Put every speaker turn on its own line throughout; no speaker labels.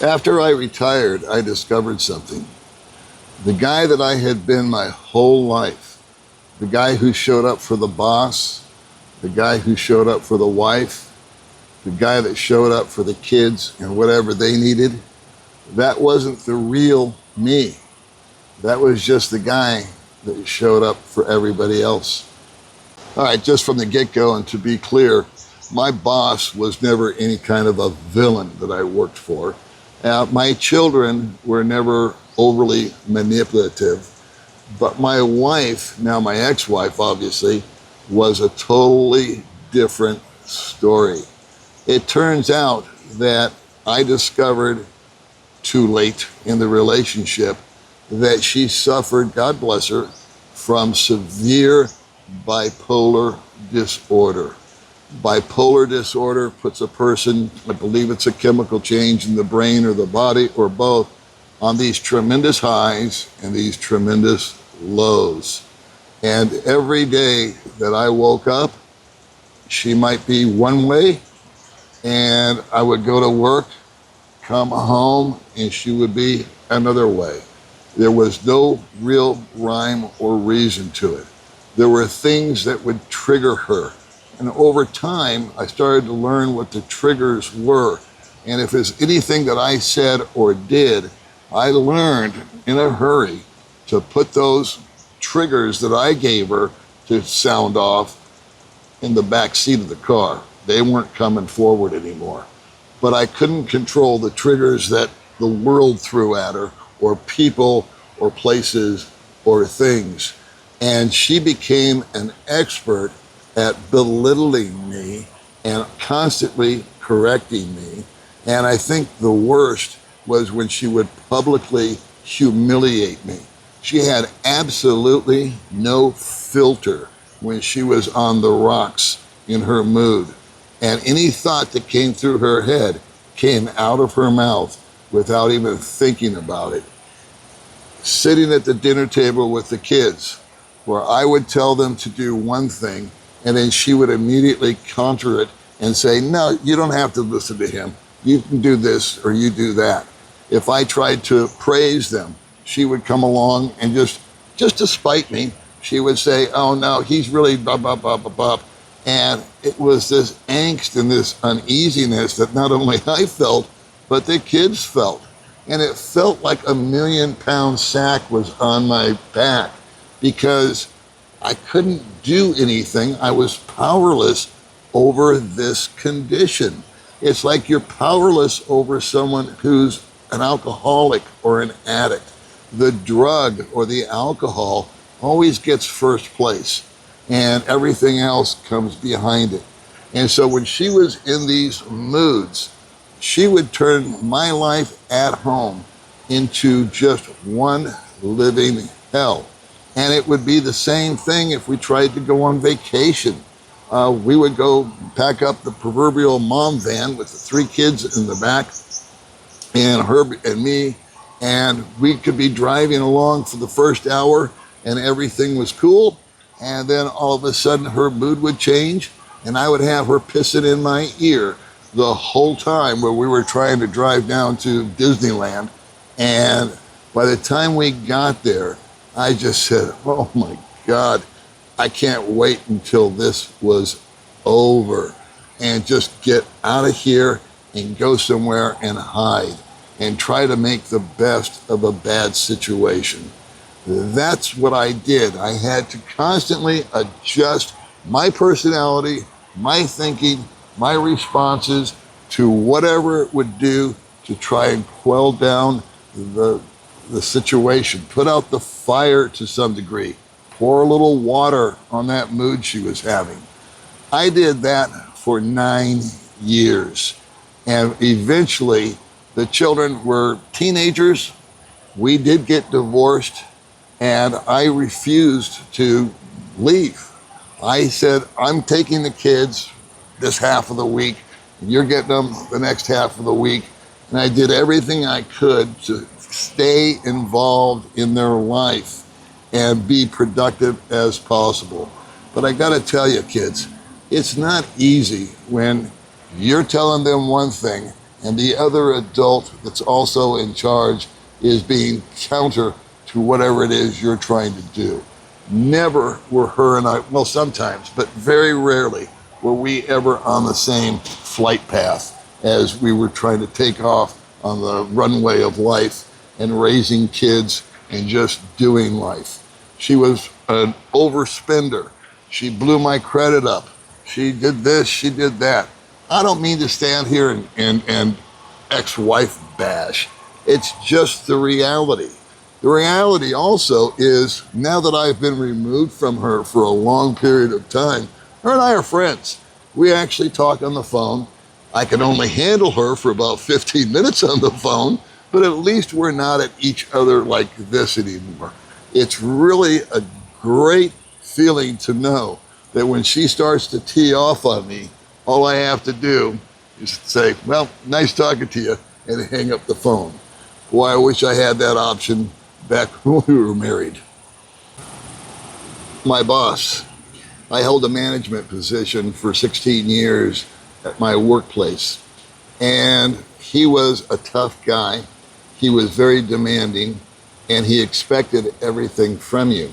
After I retired, I discovered something. The guy that I had been my whole life, the guy who showed up for the boss, the guy who showed up for the wife, the guy that showed up for the kids and whatever they needed, that wasn't the real me. That was just the guy that showed up for everybody else. All right, just from the get-go, and to be clear, my boss was never any kind of a villain that I worked for. My children were never overly manipulative, but my wife, now my ex-wife obviously, was a totally different story. It turns out that I discovered too late in the relationship that she suffered, God bless her, from severe bipolar disorder. Bipolar disorder puts a person, I believe it's a chemical change in the brain or the body or both, on these tremendous highs and these tremendous lows. And every day that I woke up, she might be one way, and I would go to work, come home, and she would be another way. There was no real rhyme or reason to it. There were things that would trigger her. And over time, I started to learn what the triggers were. And if it's anything that I said or did, I learned in a hurry to put those triggers that I gave her to sound off in the back seat of the car. They weren't coming forward anymore. But I couldn't control the triggers that the world threw at her, or people, or places, or things. And she became an expert at belittling me and constantly correcting me. And I think the worst was when she would publicly humiliate me. She had absolutely no filter when she was on the rocks in her mood. And any thought that came through her head came out of her mouth without even thinking about it. Sitting at the dinner table with the kids, where I would tell them to do one thing, and then she would immediately counter it and say, no, you don't have to listen to him. You can do this or you do that. If I tried to praise them, she would come along and just to spite me, she would say, oh no, he's really blah, blah, blah, blah, blah. And it was this angst and this uneasiness that not only I felt, but the kids felt. And it felt like a 1,000,000-pound sack was on my back because I couldn't do anything. I was powerless over this condition. It's like you're powerless over someone who's an alcoholic or an addict. The drug or the alcohol always gets first place, and everything else comes behind it. And so when she was in these moods, she would turn my life at home into just one living hell. And it would be the same thing if we tried to go on vacation. We would go pack up the proverbial mom van with the 3 kids in the back and her and me, and we could be driving along for the first hour and everything was cool. And then all of a sudden her mood would change and I would have her pissing in my ear the whole time where we were trying to drive down to Disneyland. And by the time we got there, I just said, oh my God, I can't wait until this was over and just get out of here and go somewhere and hide and try to make the best of a bad situation. That's what I did. I had to constantly adjust my personality, my thinking, my responses to whatever it would do to try and quell down the situation, put out the fire to some degree, pour a little water on that mood she was having. I did that for 9 years. And eventually the children were teenagers. We did get divorced and I refused to leave. I said, I'm taking the kids this half of the week, and you're getting them the next half of the week. And I did everything I could to stay involved in their life and be productive as possible. But I gotta tell you, kids, it's not easy when you're telling them one thing and the other adult that's also in charge is being counter to whatever it is you're trying to do. Never were her and I, well, sometimes, but very rarely were we ever on the same flight path as we were trying to take off on the runway of life and raising kids and just doing life. She was an overspender. She blew my credit up. She did this, she did that. I don't mean to stand here and ex-wife bash. It's just the reality. The reality also is, now that I've been removed from her for a long period of time, her and I are friends. We actually talk on the phone. I can only handle her for about 15 minutes on the phone, but at least we're not at each other like this anymore. It's really a great feeling to know that when she starts to tee off on me, all I have to do is say, well, nice talking to you, and hang up the phone. Boy, I wish I had that option back when we were married. My boss, I held a management position for 16 years at my workplace, and he was a tough guy. He was very demanding, and he expected everything from you.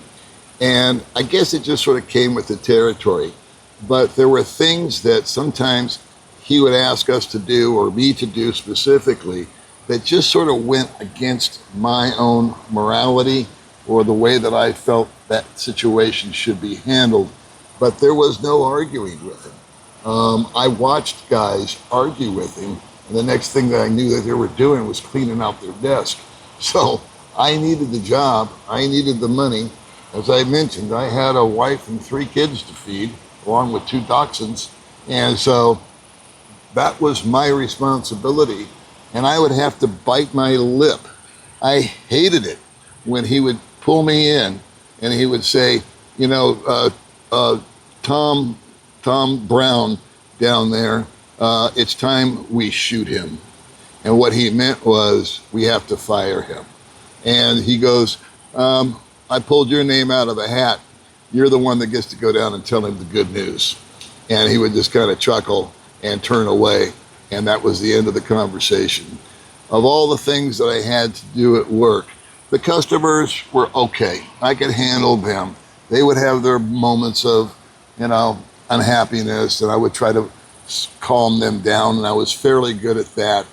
And I guess it just sort of came with the territory. But there were things that sometimes he would ask us to do, or me to do specifically, that just sort of went against my own morality or the way that I felt that situation should be handled. But there was no arguing with him. I watched guys argue with him, and the next thing that I knew that they were doing was cleaning out their desk. So I needed the job, I needed the money. As I mentioned, I had a wife and 3 kids to feed, along with 2 dachshunds. And so that was my responsibility. And I would have to bite my lip. I hated it when he would pull me in and he would say, you know, Tom Brown down there, it's time we shoot him. And what he meant was, we have to fire him. And he goes, I pulled your name out of a hat. You're the one that gets to go down and tell him the good news. And he would just kind of chuckle and turn away. And that was the end of the conversation. Of all the things that I had to do at work, the customers were okay. I could handle them. They would have their moments of, unhappiness, and I would try to calm them down, and I was fairly good at that.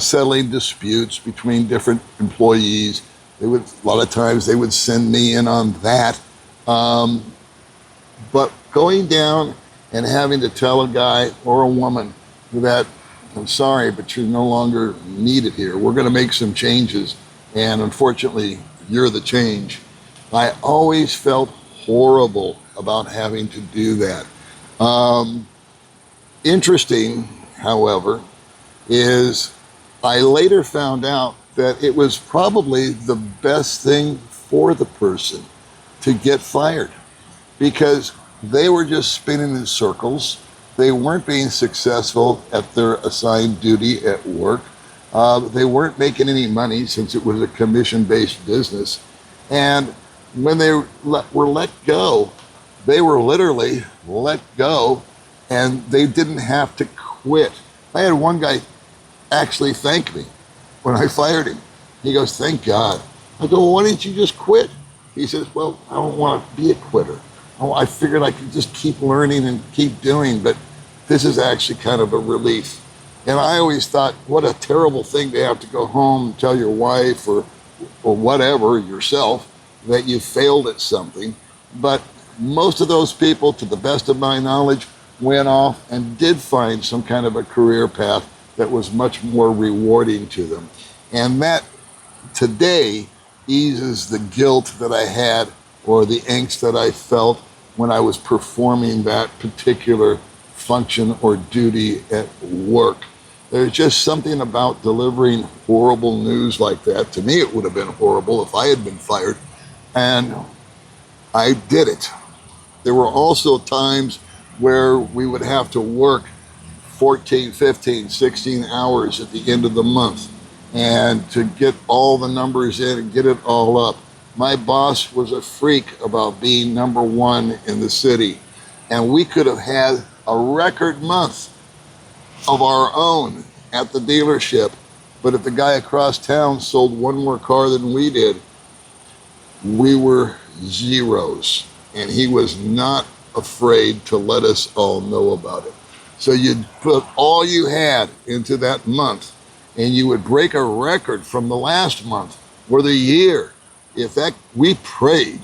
Settling disputes between different employees. A lot of times they would send me in on that. But going down and having to tell a guy or a woman that, I'm sorry, but you're no longer needed here. We're going to make some changes, and unfortunately, you're the change. I always felt horrible about having to do that. Interesting, however, is I later found out that it was probably the best thing for the person to get fired, because they were just spinning in circles. They weren't being successful at their assigned duty at work. They weren't making any money, since it was a commission-based business. And when they were let go, they were literally let go, and they didn't have to quit. I had one guy actually thank me when I fired him. He goes, thank God. I go, well, why didn't you just quit? He says, well, I don't want to be a quitter. Oh, I figured I could just keep learning and keep doing, but this is actually kind of a relief. And I always thought, what a terrible thing to have to go home and tell your wife or whatever, yourself, that you failed at something. But most of those people, to the best of my knowledge, went off and did find some kind of a career path that was much more rewarding to them. And that today eases the guilt that I had, or the angst that I felt when I was performing that particular function or duty at work. There's just something about delivering horrible news like that. To me, it would have been horrible if I had been fired, and I did it. There were also times where we would have to work 14, 15, 16 hours at the end of the month, and to get all the numbers in and get it all up. My boss was a freak about being number one in the city, and we could have had a record month of our own at the dealership, but if the guy across town sold one more car than we did, we were zeros. And he was not afraid to let us all know about it. So you'd put all you had into that month, and you would break a record from the last month or the year. If that, we prayed.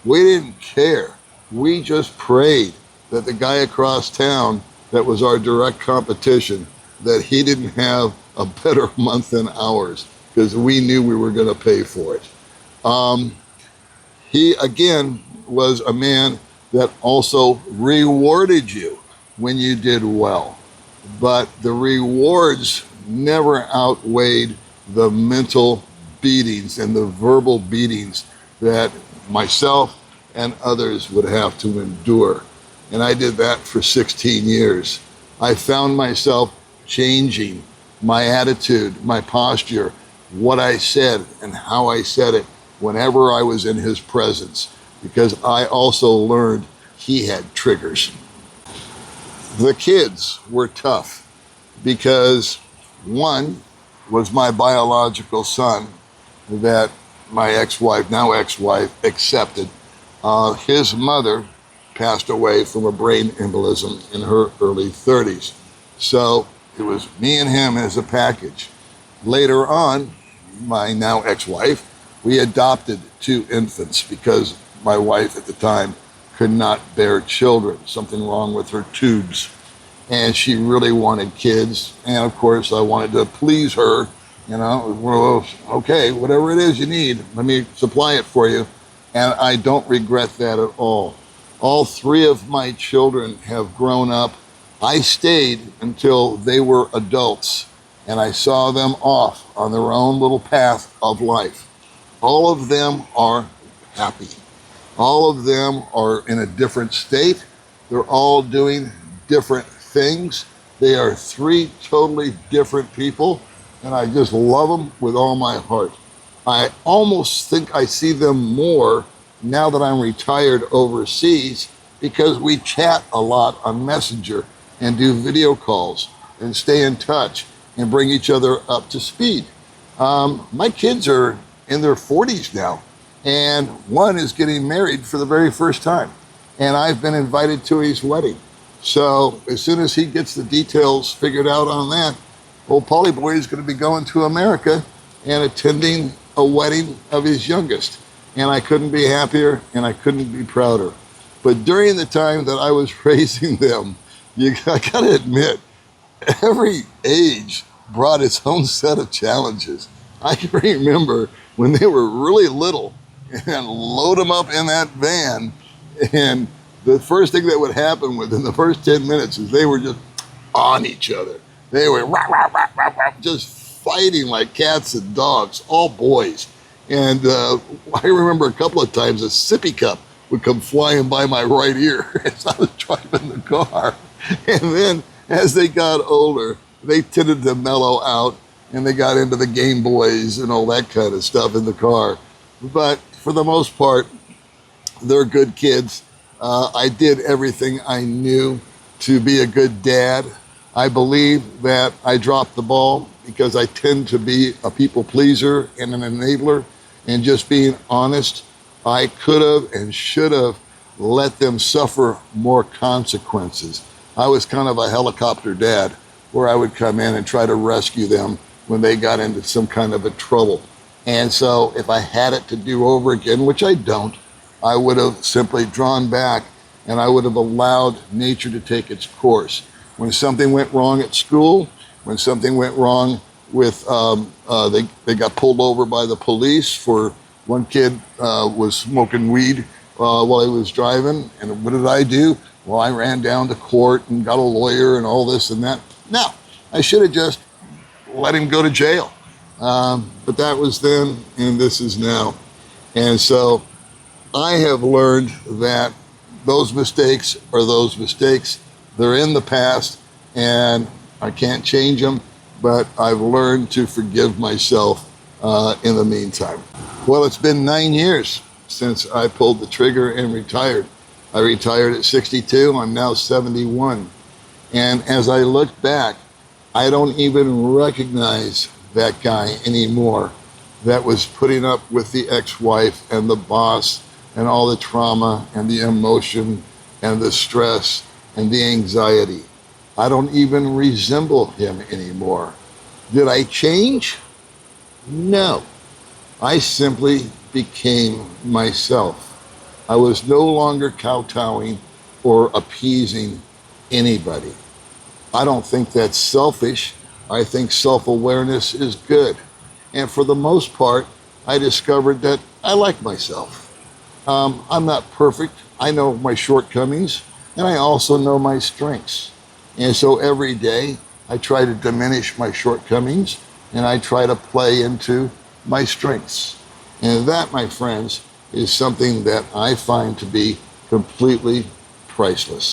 We didn't care. We just prayed that the guy across town that was our direct competition, that he didn't have a better month than ours, because we knew we were going to pay for it. He, again, was a man that also rewarded you when you did well. But the rewards never outweighed the mental beatings and the verbal beatings that myself and others would have to endure. And I did that for 16 years. I found myself changing my attitude, my posture, what I said and how I said it whenever I was in his presence, because I also learned he had triggers. The kids were tough because one was my biological son that my ex-wife, now ex-wife, accepted. His mother passed away from a brain embolism in her early 30s. So it was me and him as a package. Later on, my now ex-wife, we adopted 2 infants because my wife at the time could not bear children, something wrong with her tubes. And she really wanted kids. And of course, I wanted to please her. You know, well, okay, whatever it is you need, let me supply it for you. And I don't regret that at all. All 3 of my children have grown up. I stayed until they were adults, and I saw them off on their own little path of life. All of them are happy. All of them are in a different state. They're all doing different things. They are 3 totally different people, and I just love them with all my heart. I almost think I see them more now that I'm retired overseas, because we chat a lot on Messenger and do video calls and stay in touch and bring each other up to speed. My kids are in their 40s now, and one is getting married for the very first time, and I've been invited to his wedding. So as soon as he gets the details figured out on that, old Polly Boy is going to be going to America and attending a wedding of his youngest. And I couldn't be happier and I couldn't be prouder. But during the time that I was raising them, I gotta admit, every age brought its own set of challenges. I can remember when they were really little and load them up in that van, and the first thing that would happen within the first 10 minutes is they were just on each other. They were rah, rah, rah, rah, rah, just fighting like cats and dogs, all boys. And I remember a couple of times a sippy cup would come flying by my right ear as I was driving the car. And then as they got older, they tended to mellow out, and they got into the Game Boys and all that kind of stuff in the car. But for the most part, they're good kids. I did everything I knew to be a good dad. I believe that I dropped the ball because I tend to be a people pleaser and an enabler. And just being honest, I could have and should have let them suffer more consequences. I was kind of a helicopter dad, where I would come in and try to rescue them when they got into some kind of a trouble. And so if I had it to do over again, which I don't, I would have simply drawn back and I would have allowed nature to take its course. When something went wrong at school, when something went wrong with, they got pulled over by the police for one kid was smoking weed while he was driving. And what did I do? Well, I ran down to court and got a lawyer and all this and that. Now, I should have just let him go to jail. But that was then, and this is now. And so I have learned that those mistakes are those mistakes. They're in the past, and I can't change them, but I've learned to forgive myself in the meantime. Well, it's been 9 years since I pulled the trigger and retired. I retired at 62. I'm now 71. And as I look back, I don't even recognize that guy anymore that was putting up with the ex-wife and the boss and all the trauma and the emotion and the stress and the anxiety. I don't even resemble him anymore. Did I change? No. I simply became myself. I was no longer kowtowing or appeasing anybody. I don't think that's selfish. I think self-awareness is good. And for the most part, I discovered that I like myself. I'm not perfect. I know my shortcomings, and I also know my strengths. And so every day, I try to diminish my shortcomings, and I try to play into my strengths. And that, my friends, is something that I find to be completely priceless.